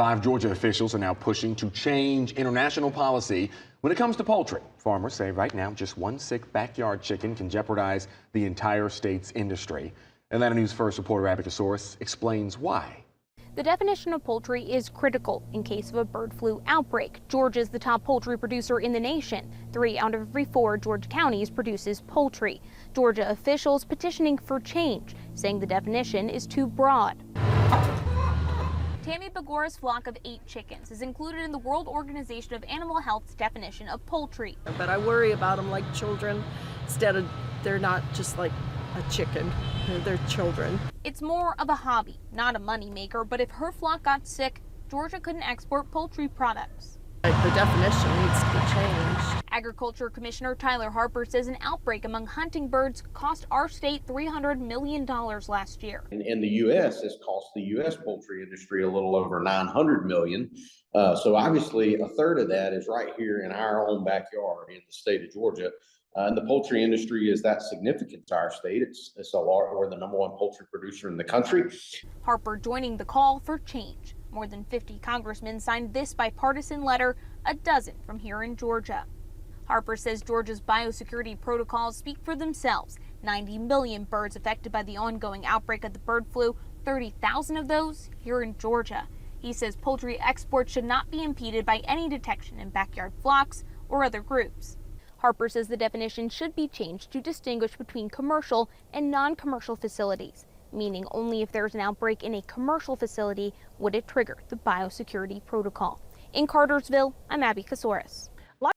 5 Georgia officials are now pushing to change international policy when it comes to poultry. Farmers say right now just one sick backyard chicken can jeopardize the entire state's industry. Atlanta News First reporter Abby explains why. The definition of poultry is critical in case of a bird flu outbreak. Georgia is the top poultry producer in the nation. 3 out of every 4 Georgia counties produces poultry. Georgia officials petitioning for change, saying the definition is too broad. Tammy Begora's flock of 8 chickens is included in the World Organization of Animal Health's definition of poultry. But I worry about them like children instead of they're not just like a chicken, they're children. It's more of a hobby, not a money maker, but if her flock got sick, Georgia couldn't export poultry products. The definition needs to be changed. Agriculture Commissioner Tyler Harper says an outbreak among hunting birds cost our state $300 million last year. In the U.S., it's cost the U.S. poultry industry a little over $900 million. So obviously a third of that is right here in our own backyard in the state of Georgia. And the poultry industry is that significant to our state. It's a lot. We're the #1 poultry producer in the country. Harper joining the call for change. More than 50 congressmen signed this bipartisan letter, a dozen from here in Georgia. Harper says Georgia's biosecurity protocols speak for themselves. 90 million birds affected by the ongoing outbreak of the bird flu, 30,000 of those here in Georgia. He says poultry exports should not be impeded by any detection in backyard flocks or other groups. Harper says the definition should be changed to distinguish between commercial and non-commercial facilities, meaning only if there's an outbreak in a commercial facility would it trigger the biosecurity protocol. In Cartersville, I'm Abby Casoris.